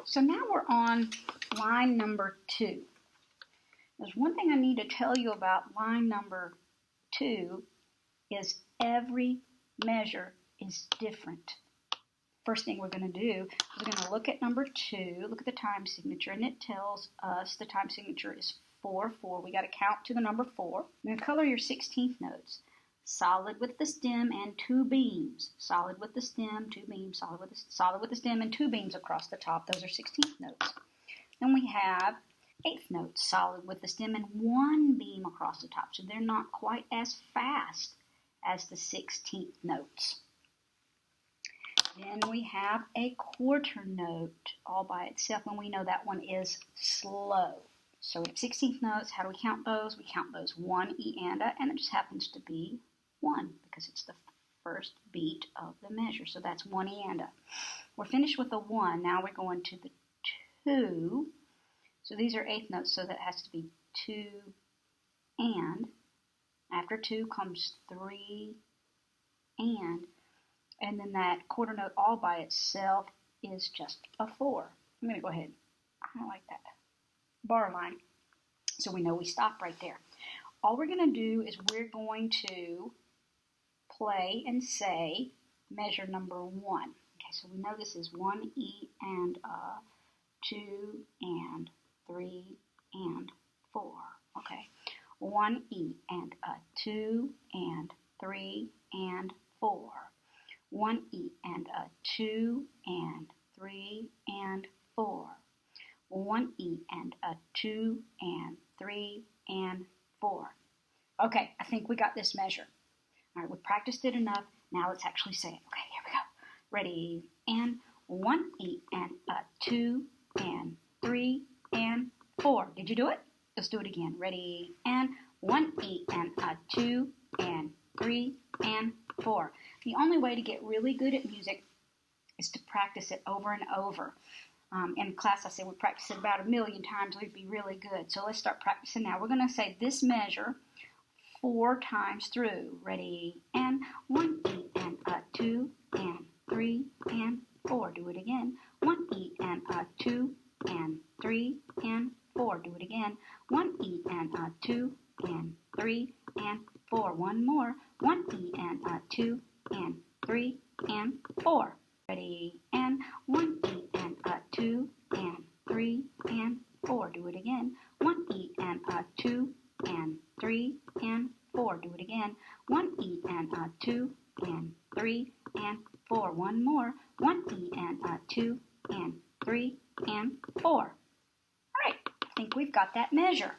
So now we're on line number 2. There's one thing I need to tell you about line number 2 is every measure is different. First thing we're going to do is we're going to look at number 2, look at the time signature, and it tells us the time signature is 4-4. We got to count to the number 4. You're going to color your 16th notes. Solid with the stem and 2 beams. Solid with the stem, 2 beams, solid with the stem and 2 beams across the top. Those are 16th notes. Then we have 8th notes, solid with the stem and 1 beam across the top. So they're not quite as fast as the 16th notes. Then we have a quarter note all by itself, and we know that one is slow. So we have 16th notes. How do we count those? We count those 1 E and A, and it just happens to be 1 because it's the first beat of the measure. So that's 1 E and A. We're finished with the 1. Now we're going to the 2. So these are 8th notes, so that has to be 2 and. After 2 comes 3 and then that quarter note all by itself is just a 4. I'm going to go ahead. I don't like that bar line. So we know we stop right there. All we're going to do is we're going to play and say measure number 1. Okay, so we know this is 1 E and A, 2 and 3 and 4. Okay, 1 E and A, 2 and 3 and 4. 1 E and A, 2 and 3 and 4. 1 E and a 2 and 3 and 4. Okay, I think we got this measure. All right, we practiced it enough. Now let's actually say it. Okay, here we go. Ready? And 1 E and a 2 and 3 and 4. Did you do it? Let's do it again. Ready? And 1 E and a 2 and 3 and 4. The only way to get really good at music is to practice it over and over. In class, I said we practice it about 1,000,000 times. We'd be really good. So let's start practicing now. We're going to say this measure 4 times through. Ready? And 1 E and a 2 and 3 and 4. Do it again. 1 E and a 2 and 3 and 4. Do it again. 1 E and a 2 and 3 and 4. One more. 1 E and a 2 and 3 and 4. Ready? And 1 E and a 2 and 3 and 4. Do it again. 1 E and a 2 and 3 and 4. Do it again. 1 E and a 2 and 3 and 4. One more. 1 E and a 2 and 3 and 4. All right, I think we've got that measure.